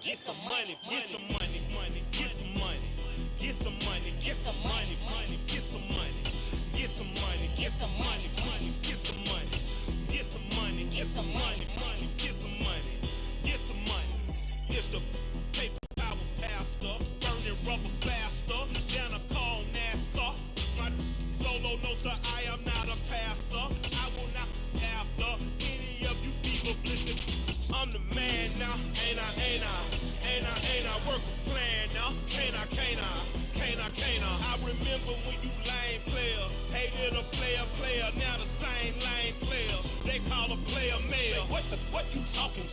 get some money, get some money, get some money, get some money, get some money, get some money, get some money, get some money, get some money, get some money, get some money, get some money, get some money. It's the paper power pastor, burning rubber faster, down a call NASCAR. My solo no sir, I am not a passer. I will not after any of you fever blistered. I'm the man now, ain't I work a plan now, can't I? I remember when you lame player, hated a player, now the same lame player, they call a player mayor. What you talking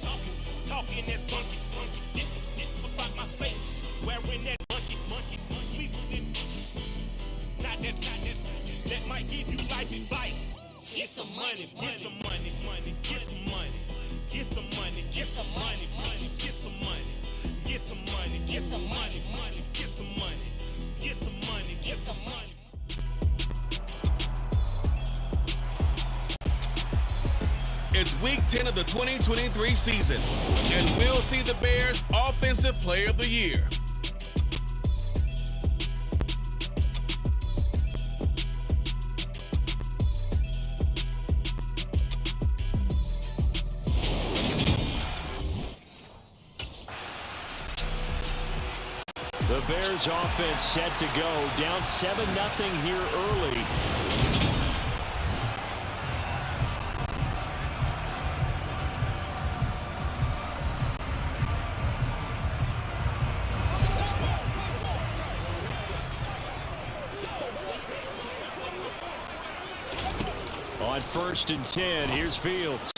that funky, get about my face, wearing that monkey, not that might give you life advice. Get some money, get some money, get some money. Get some money, get some money, get some money, get some money, get some money, get some money, get some money, get some money. It's week 10 of the 2023 season, and we'll see the Bears' Offensive Player of the Year. The Bears offense set to go, down 7-0 here early. On 1st and 10, here's Fields.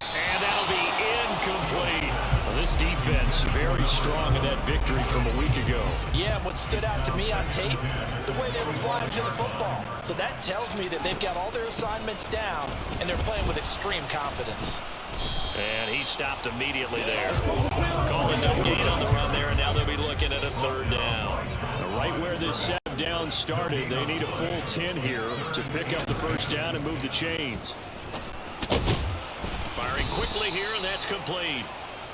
And that'll be incomplete. Well, this defense very strong in that victory from a week ago. Yeah, what stood out to me on tape, the way they were flying to the football. So that tells me that they've got all their assignments down, and they're playing with extreme confidence. And he stopped immediately there. Calling no gain on the run there, and now they'll be looking at a 3rd down. Right where this 7 down started, they need a full 10 here to pick up the 1st down and move the chains. Firing quickly here, and that's complete.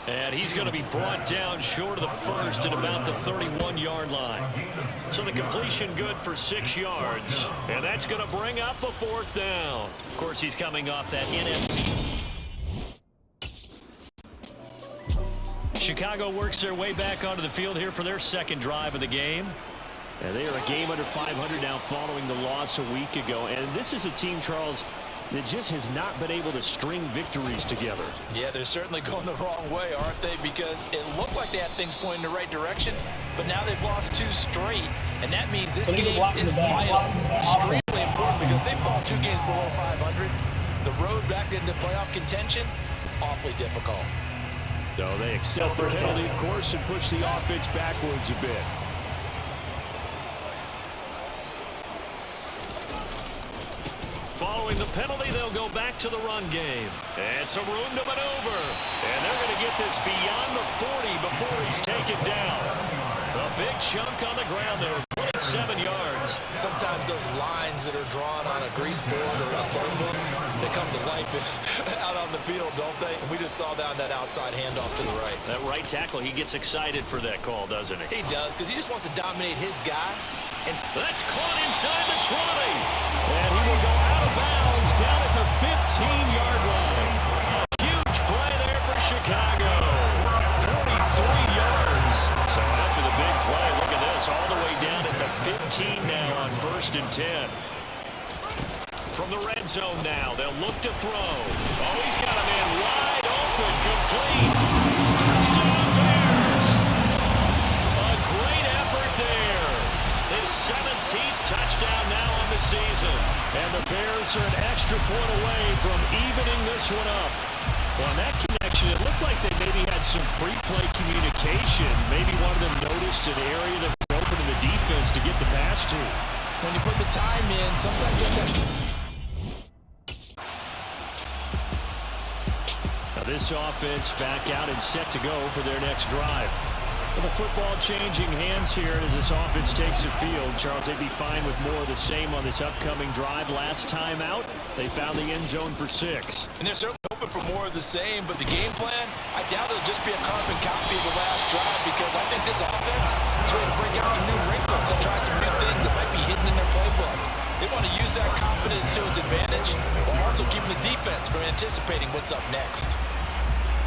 And he's going to be brought down short of the 1st at about the 31-yard line. So the completion good for 6 yards. And that's going to bring up a 4th down. Of course, he's coming off that NFC. Chicago works their way back onto the field here for their 2nd drive of the game. And they are a game under 500 now following the loss a week ago. And this is a team, Charles, that just has not been able to string victories together. Yeah, they're certainly going the wrong way, aren't they? Because it looked like they had things pointing in the right direction, but now they've lost 2 straight, and that means this game is vital, extremely important, because they've fallen 2 games below 500. The road back into playoff contention, awfully difficult. So they accept their penalty, of course, and push the offense backwards a bit. Following the penalty, they'll go back to the run game. And some room to maneuver. And they're going to get this beyond the 40 before it's taken down. A big chunk on the ground there, 27 yards. Sometimes those lines that are drawn on a grease board or in a playbook, they come to life out on the field, don't they? And we just saw that on that outside handoff to the right. That right tackle, he gets excited for that call, doesn't he? He does, because he just wants to dominate his guy. And that's caught inside the 20. And he will go out of bounds down at the 15-yard line. A huge play there for Chicago. 43 yards. So after the big play, look at this, all the way down at the 15 now on 1st and 10. From the red zone now, they'll look to throw. Oh, he's got a man wide open, complete. Touchdown Bears. A great effort there. His 17th touchdown now on the season. And the Bears are an extra point away from evening this one up. Well, on that connection, it looked like they maybe had some pre-play communication. Maybe one of them noticed an area that was open in the defense to get the pass to. When you put the time in, sometimes you have to... Now this offense back out and set to go for their next drive. Well, the football changing hands here as this offense takes the field. Charles, they'd be fine with more of the same on this upcoming drive. Last time out, they found the end zone for 6. And they're certainly hoping for more of the same, but the game plan, I doubt it'll just be a carbon copy of the last drive, because I think this offense is ready to break out some new wrinkles and try some new things that might be hidden in their playbook. They want to use that confidence to its advantage, while also keeping the defense from anticipating what's up next.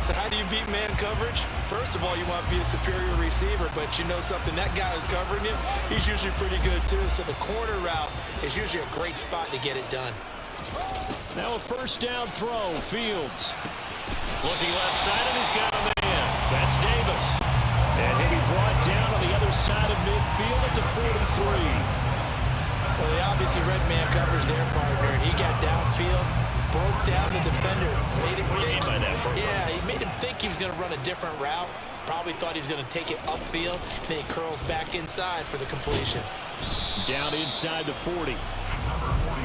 So how do you beat man coverage? First of all, you want to be a superior receiver, but you know something, that guy who's covering you, he's usually pretty good too. So the corner route is usually a great spot to get it done. Now a first down throw, Fields. Looking left side, and he's got a man. That's Davis. And he'll be brought down on the other side of midfield at the 43. Well, they obviously read man coverage their partner, and he got downfield, broke down the defender, made him think. Yeah, he made him think he was going to run a different route. Probably thought he was going to take it upfield. Then he curls back inside for the completion. Down inside the 40.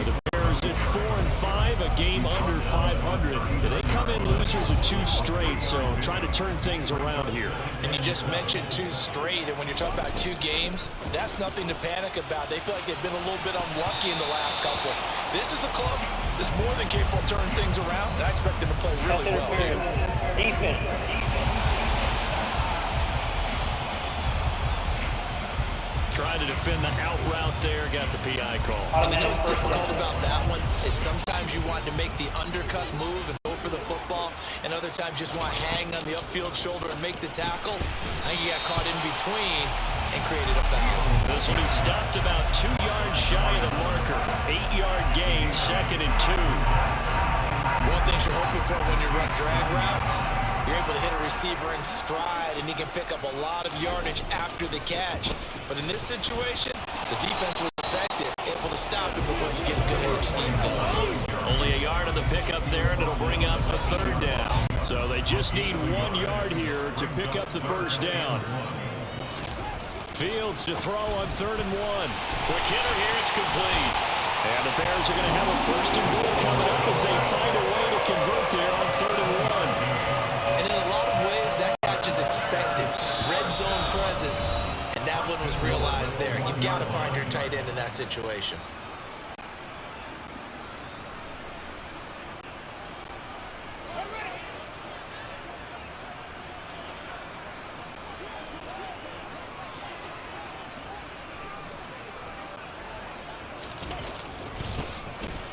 The Bears at 4-5, a game under 500. They come in losers of 2 straight, so trying to turn things around here. And you just mentioned 2 straight, and when you're talking about 2 games, that's nothing to panic about. They feel like they've been a little bit unlucky in the last couple. This is a club that's more than capable of turning things around, and I expect them to play really well here. Defense. Trying to defend the out route there, got the PI call. And you know what's difficult about that one is sometimes you want to make the undercut move and go for the football, and other times just want to hang on the upfield shoulder and make the tackle. I think you got caught in between and created a foul. This one he stopped about 2 yards shy of the marker. 8-yard gain, 2nd and 2. One thing you're hoping for when you run drag routes, you're able to hit a receiver in stride, and he can pick up a lot of yardage after the catch. But in this situation, the defense was effective, able to stop it before you get a good head of steam going. Only a yard on the pickup there, and it'll bring up a 3rd down. So they just need 1 yard here to pick up the 1st down. Fields to throw on 3rd and 1. Quick hitter here, it's complete. And the Bears are going to have a 1st and goal coming up as they find a way to convert there on 3rd and 1. And in a lot of ways, that catch is expected. Red zone presence, and that one was realized there. You've got to find your tight end in that situation.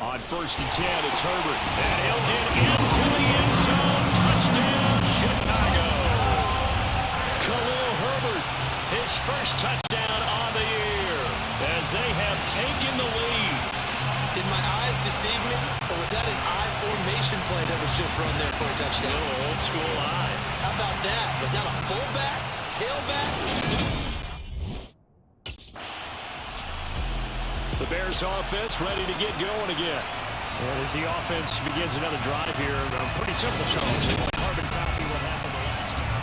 On 1st and 10, it's Herbert. And he'll get into the end zone. Touchdown, Chicago. Khalil Herbert, his first touchdown on the year as they have taken the lead. Did my eyes deceive me, or was that an I formation play that was just run there for a touchdown? Little old school eye. How about that? Was that a fullback? Tailback? The Bears offense ready to get going again. And as the offense begins another drive here, pretty simple, Charles. They want to carbon copy what happened the last time.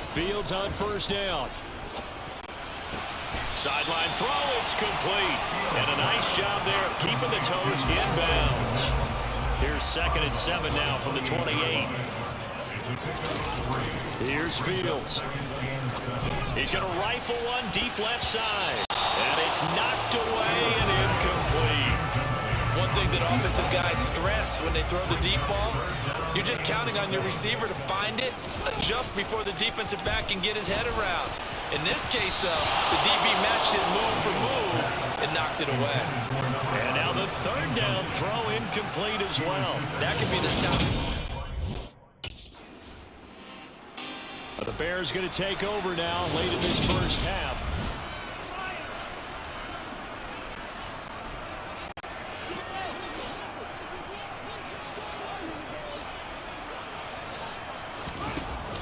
Fields on 1st down. Sideline throw, it's complete. And a nice job there of keeping the toes in bounds. Here's 2nd and 7 now from the 28. Here's Fields. He's going to rifle one deep left side. And it's knocked away and incomplete. One thing that offensive guys stress when they throw the deep ball, you're just counting on your receiver to find it, adjust before the defensive back can get his head around. In this case, though, the DB matched it move for move and knocked it away. And now the 3rd down throw incomplete as well. That could be the stop. The Bears going to take over now late in this first half.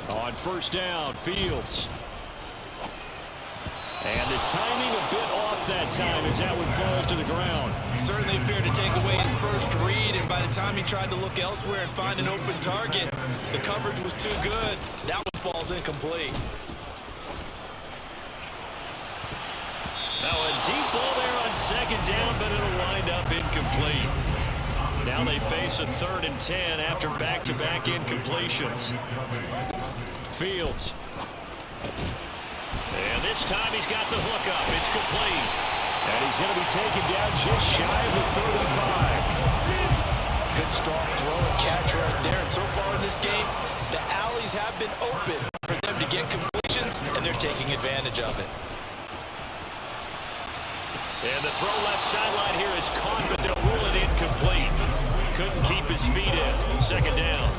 On 1st down, Fields. And the timing a bit off that time as that one falls to the ground. Certainly appeared to take away his first read, and by the time he tried to look elsewhere and find an open target, the coverage was too good. That one falls incomplete. Now a deep ball there on 2nd down, but it'll wind up incomplete. Now they face a 3rd and 10 after back-to-back incompletions. Fields. And this time he's got the hook up. It's complete. And he's going to be taken down just shy of the 35. Good strong throw and catch right there. And so far in this game, the alleys have been open for them to get completions, and they're taking advantage of it. And the throw left sideline here is caught, but they'll rule it incomplete. Couldn't keep his feet in. 2nd down.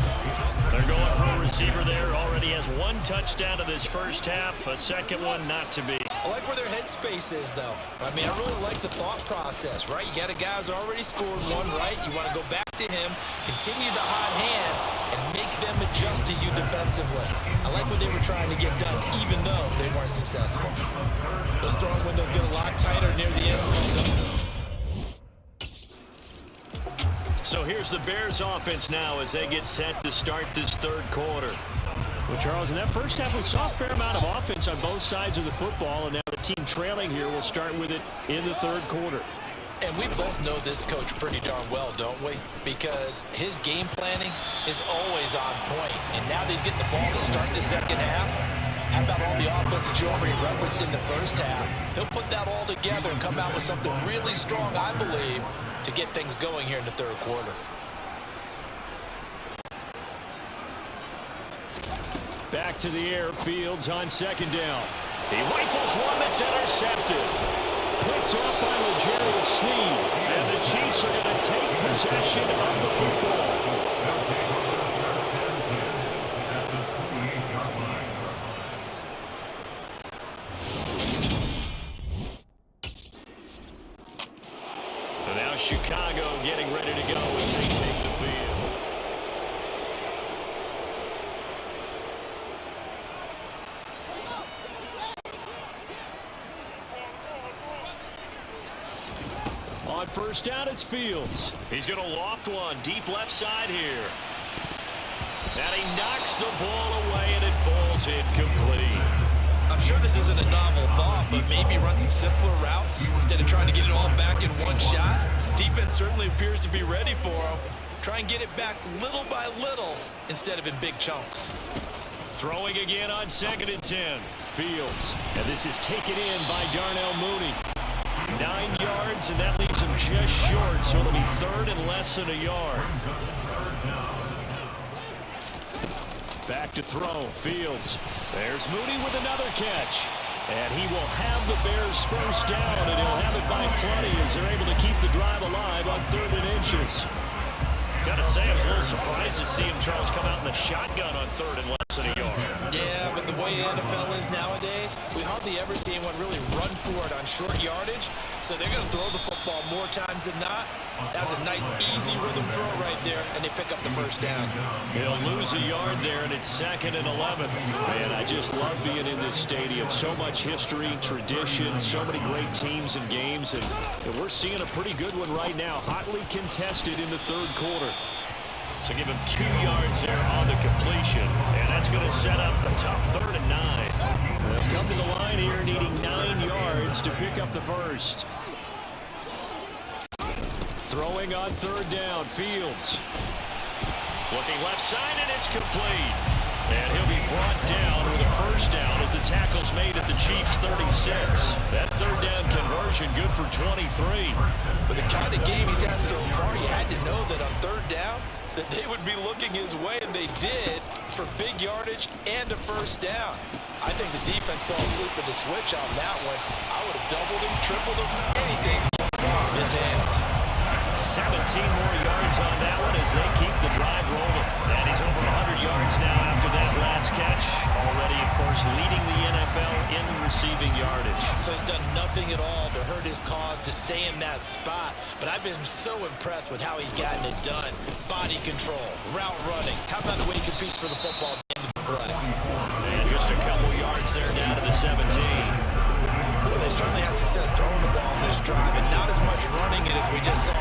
They're going for a receiver there. Already has 1 touchdown in this first half. A second one not to be. I like where their headspace is, though. I mean, I really like the thought process, right? You got a guy who's already scored one, right? You want to go back to him, continue the hot hand, and make them adjust to you defensively. I like what they were trying to get done, even though they weren't successful. Those throwing windows get a lot tighter near the end zone, though. So here's the Bears offense now as they get set to start this 3rd quarter. Well, Charles, in that first half, we saw a fair amount of offense on both sides of the football, and now the team trailing here will start with it in the 3rd quarter. And we both know this coach pretty darn well, don't we? Because his game planning is always on point. And now that he's getting the ball to start the 2nd half, how about all the offense that you already referenced in the first half? He'll put that all together and come out with something really strong, I believe, to get things going here in the 3rd quarter. Back to the air, Fields on 2nd down. He rifles one that's intercepted. Picked up by L'Jarius Sneed. And the Chiefs are going to take possession of the football. And now Chicago getting ready to go as they take the field. On 1st down, it's Fields. He's going to loft one deep left side here. And he knocks the ball away, and it falls incomplete. I'm sure this isn't a novel thought, but maybe run some simpler routes instead of trying to get it all back in one shot. Defense certainly appears to be ready for him. Try and get it back little by little instead of in big chunks. Throwing again on 2nd and 10. Fields. And this is taken in by Darnell Mooney. 9 yards, and that leaves him just short, so it'll be 3rd and less than a yard. Back to throw. Fields. There's Mooney with another catch. And he will have the Bears 1st down, and he'll have it by plenty as they're able to keep the drive alive on 3rd and inches. Got to say, I was a little surprised to see him, Charles, come out in the shotgun on 3rd and less than a yard. Yeah, but the way the NFL is nowadays, we hardly ever see anyone really run for it on short yardage. So they're going to throw the football more times than not. That was a nice, easy rhythm throw right there, and they pick up the 1st down. He'll lose a yard there, and it's 2nd and 11. Man, I just love being in this stadium. So much history, tradition, so many great teams and games, and we're seeing a pretty good one right now, hotly contested in the 3rd quarter. So give him 2 yards there on the completion, and that's going to set up a tough 3rd and 9. They'll come to the line here needing 9 yards to pick up the 1st. Throwing on 3rd down, Fields. Looking left side, and it's complete. And he'll be brought down with a 1st down as the tackle's made at the Chiefs' 36. That 3rd down conversion good for 23. For the kind of game he's had so far, you had to know that on 3rd down, that they would be looking his way, and they did, for big yardage and a 1st down. I think the defense fell asleep with the switch on that one. I would have doubled him, tripled him, anything off his hands. 17 more yards on that one as they keep the drive rolling. And he's over 100 yards now after that last catch. Already, of course, leading the NFL in receiving yardage. So he's done nothing at all to hurt his cause, to stay in that spot. But I've been so impressed with how he's gotten it done. Body control, route running. How about the way he competes for the football at the end of the play? And just a couple yards there down to the 17. Well, they certainly had success throwing the ball in this drive, and not as much running it as as we just saw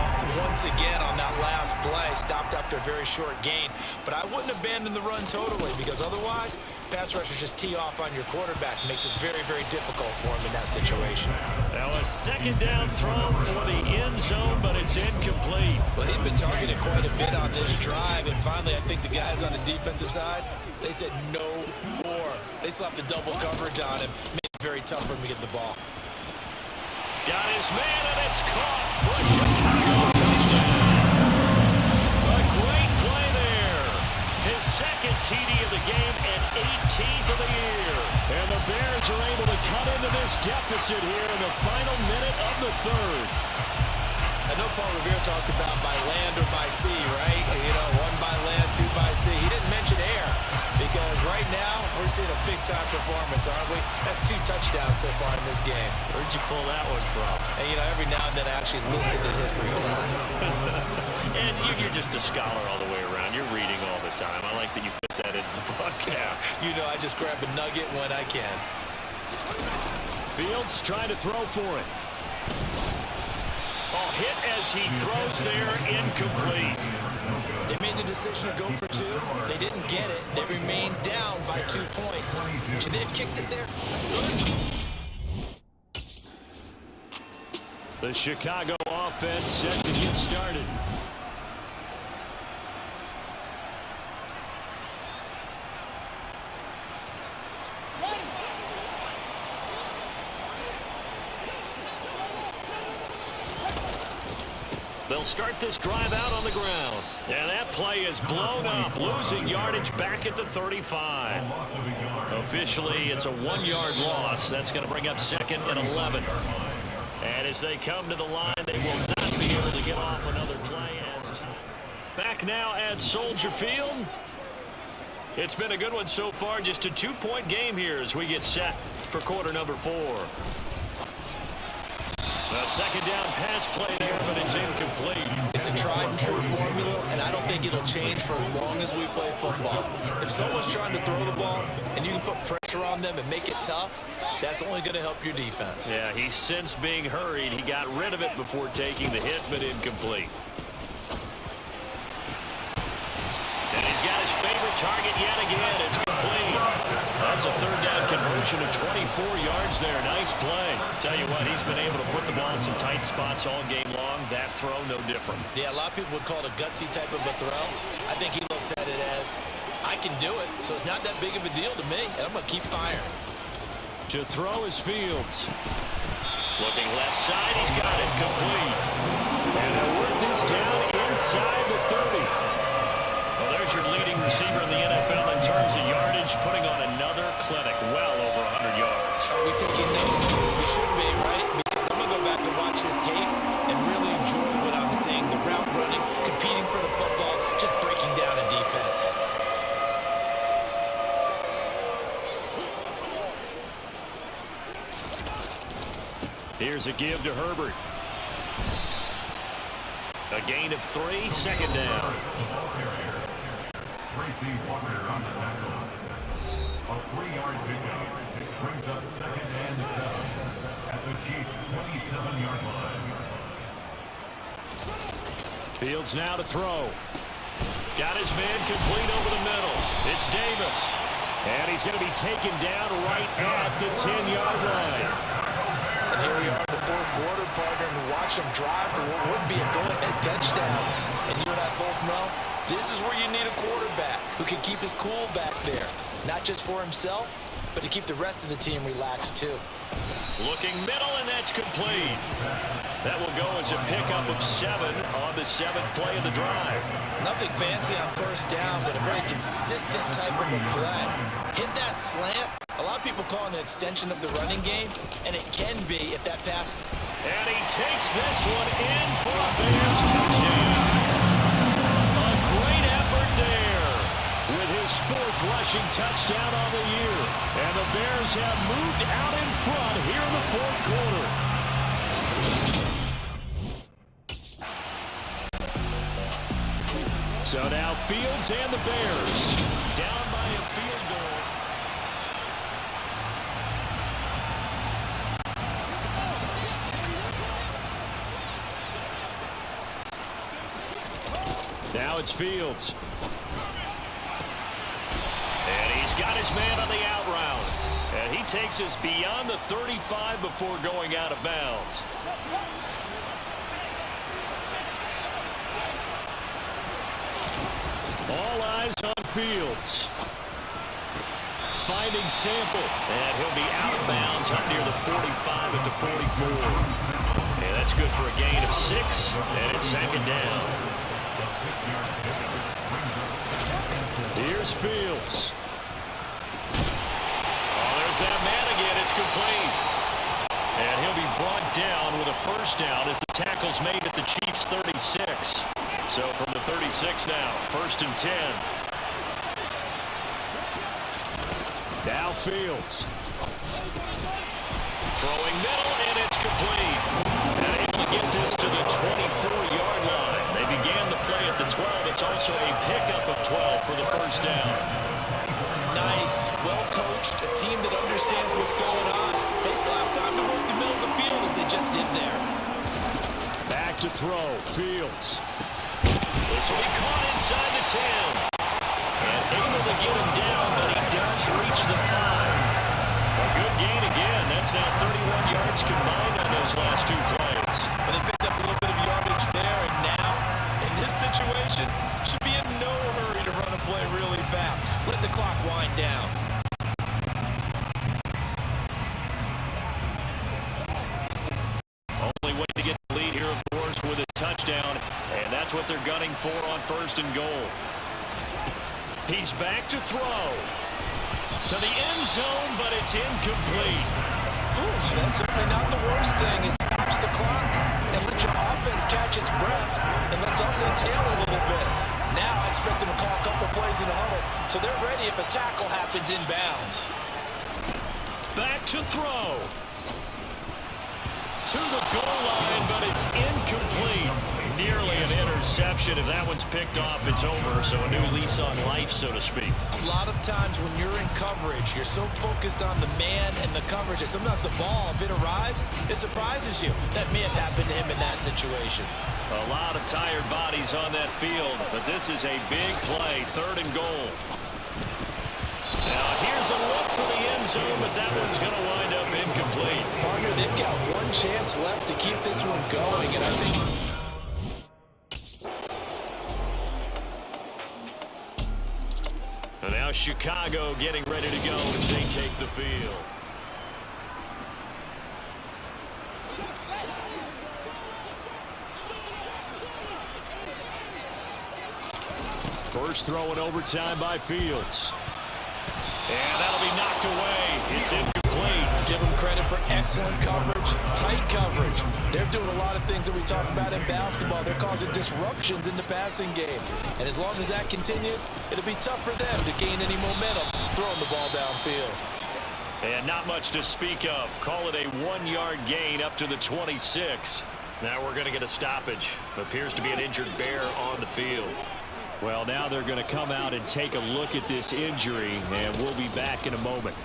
once again on that last play, stopped after a very short gain. But I wouldn't abandon the run totally, because otherwise, pass rushers just tee off on your quarterback. Makes it very, very difficult for him in that situation. Now a second down throw for the end zone, but it's incomplete. Well, he'd been targeted quite a bit on this drive, and finally I think the guys on the defensive side, they said no more. They slapped the double coverage on him, made it very tough for him to get the ball. Got his man, and it's caught for a Chicago touchdown. A great play there. His second TD of the game and 18th of the year. And the Bears are able to cut into this deficit here in the final minute of the third. I know Paul Revere talked about by land or by sea, right? You know, one by land, two by sea. He didn't mention air, because right now we're seeing a big-time performance, aren't we? That's 2 touchdowns so far in this game. Where'd you pull that one from? And, you know, every now and then I actually listen to history class. And you're just a scholar all the way around. You're reading all the time. I like that you fit that into the broadcast. You know, I just grab a nugget when I can. Fields trying to throw for it. Oh, hit as he throws there, incomplete. They made the decision to go for 2. They didn't get it. They remained down by 2 points. Should they have kicked it there? The Chicago offense set to get started. They'll start this drive out on the ground. And that play is blown up, losing yardage back at the 35. Officially, it's a 1-yard loss. That's going to bring up 2nd and 11. And as they come to the line, they will not be able to get off another play. Back now at Soldier Field. It's been a good one so far. Just a 2-point game here as we get set for quarter number 4. A second down pass play there, but it's incomplete. It's a tried and true formula, and I don't think it'll change for as long as we play football. If someone's trying to throw the ball and you can put pressure on them and make it tough, that's only going to help your defense. Yeah, he's since being hurried. He got rid of it before taking the hit, but incomplete. And he's got his favorite target yet again. It's complete. That's a 3rd down conversion of 24 yards there. Nice play. Tell you what, he's been able to put the ball in some tight spots all game long. That throw, no different. Yeah, a lot of people would call it a gutsy type of a throw. I think he looks at it as, I can do it, so it's not that big of a deal to me, and I'm going to keep firing. To throw is Fields. Looking left side, he's got it complete. And they'll work this down inside the 30. Well, there's your leading receiver in the NFL in terms of yardage, putting on another clinic, well over 100 yards. Are we taking notes? We should be, right? Because I'm going to go back and watch this tape and really enjoy what I'm seeing. The route running, competing for the football, just breaking down a defense. Here's a give to Herbert. A gain of 3, 2nd down. Tracy Walker on the tackle. A 3-yard pickup brings up 2nd and 7 at the Chiefs' 27-yard line. Fields now to throw. Got his man complete over the middle. It's Davis. And he's going to be taken down right at the 10-yard line. And here we are in the 4th quarter, partner, and watch them drive for what would be a go-ahead touchdown. And you and I both know, this is where you need a quarterback who can keep his cool back there. Not just for himself, but to keep the rest of the team relaxed too. Looking middle, and that's complete. That will go as a pickup of 7 on the 7th play of the drive. Nothing fancy on 1st down, but a very consistent type of a play. Hit that slant. A lot of people call it an extension of the running game, and it can be if that pass. And he takes this one in for a Bears touchdown. A great effort there with his 4th rushing touchdown on the year. And the Bears have moved out in front here in the 4th quarter. So now Fields and the Bears down by a field goal. Now it's Fields. And he's got his man on the out route. And he takes us beyond the 35 before going out of bounds. All eyes on Fields. Finding Sample. And he'll be out of bounds up near the 45 at the 44. And that's good for a gain of 6. And it's second down. Here's Fields. Oh, there's that man again. It's complete. And he'll be brought down with a first down as the tackle's made at the Chiefs' 36. So from the 36 now, 1st and 10. Now Fields. Throwing middle, and it's complete. And able to get this to the 24-yard line. They began the play at the 12. It's also a pickup of 12 for the first down. Nice, well-coached, a team that understands what's going on. They still have time to work the middle of the field as they just did there. Back to throw, Fields. This will be caught inside the 10. And able to get him down, but he does reach the 5. A good gain again. That's now 31 yards combined on those last 2 plays. And they picked up a little bit of yardage there, and now, in this situation, should be in no hurry to run a play really fast. Let the clock wind down. Only way to get the lead here, of course, with a touchdown, and that's what they're gunning for on 1st and goal. He's back to throw. To the end zone, but it's incomplete. Ooh, that's certainly not the worst thing. It stops the clock and lets your offense catch its breath and lets us exhale a little bit. Now I expect them to call a couple plays in the huddle, so they're ready if a tackle happens inbounds. Back to throw. To the goal line, but it's incomplete. Nearly an interception. If that one's picked off, it's over. So a new lease on life, so to speak. A lot of times when you're in coverage, you're so focused on the man and the coverage that sometimes the ball, if it arrives, it surprises you. That may have happened to him in that situation. A lot of tired bodies on that field, but this is a big play, 3rd and goal. Now here's a look for the end zone, but that one's going to wind up incomplete. Partner, they've got one chance left to keep this one going, and I think... And now Chicago getting ready to go as they take the field. First throw in overtime by Fields. And that'll be knocked away. It's incomplete. Give them credit for excellent coverage, tight coverage. They're doing a lot of things that we talk about in basketball. They're causing disruptions in the passing game. And as long as that continues, it'll be tough for them to gain any momentum throwing the ball downfield. And not much to speak of. Call it a 1-yard gain up to the 26. Now we're going to get a stoppage. Appears to be an injured Bear on the field. Well, now they're going to come out and take a look at this injury, and we'll be back in a moment.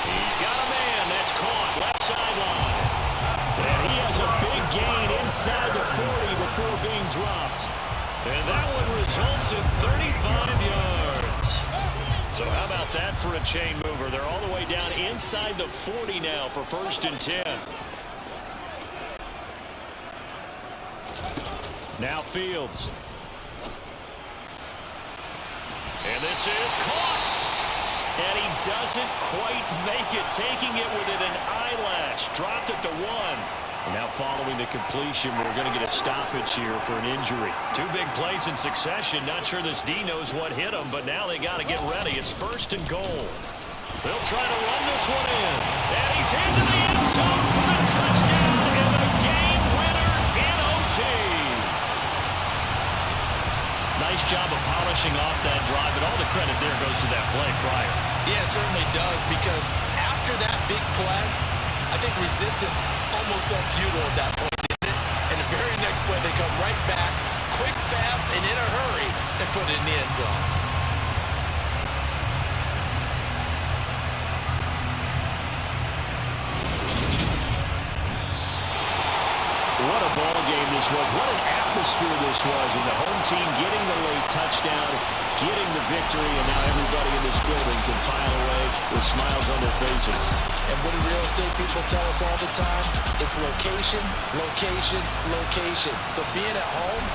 He's got a man that's caught left sideline. And he has a big gain inside the 40 before being dropped. And that one results in 35 yards. So how about that for a chain mover? They're all the way down inside the 40 now for 1st and 10. Now Fields. And this is caught. And he doesn't quite make it, taking it within an eyelash. Dropped at the 1. And now following the completion, we're going to get a stoppage here for an injury. 2 big plays in succession. Not sure this D knows what hit him, but now they got to get ready. It's 1st and goal. They'll try to run this one in. And he's into the end zone for the touchdown and the game winner in OT. Nice job of polishing off that drive, but all the credit there goes to that play prior. Yeah, it certainly does, because after that big play, I think resistance almost felt futile at that point, didn't it? And the very next play, they come right back, quick, fast, and in a hurry, and put it in the end zone. what a ball game this was. What an atmosphere this was. And the home team getting the late touchdown, getting the victory, and now everybody in this building can file away with smiles on their faces. And what do real estate people tell us all the time? It's location, location, location. So being at home,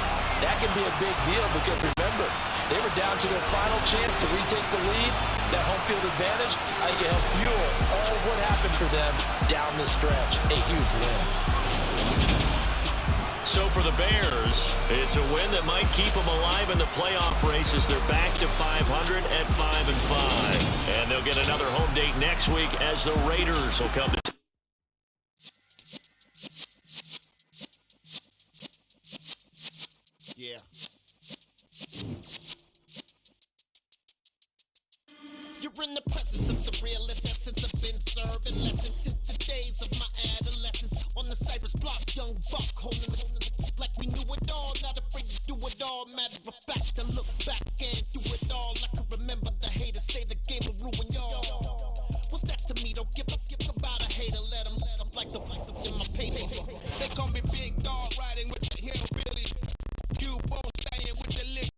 that can be a big deal because remember, they were down to their final chance to retake the lead. That home field advantage, I think it helped fuel all what happened for them down the stretch. A huge win. So for the Bears, it's a win that might keep them alive in the playoff race as they're back to 500 at 5-5. And they'll get another home date next week as the Raiders will come to Yeah. You're in the presence of the realest essence. I've been serving lessons since the days of my adolescence. On the Cypress block, young buck holding it like we knew it all. Not afraid to do it all. Matter of fact, I look back and do it all like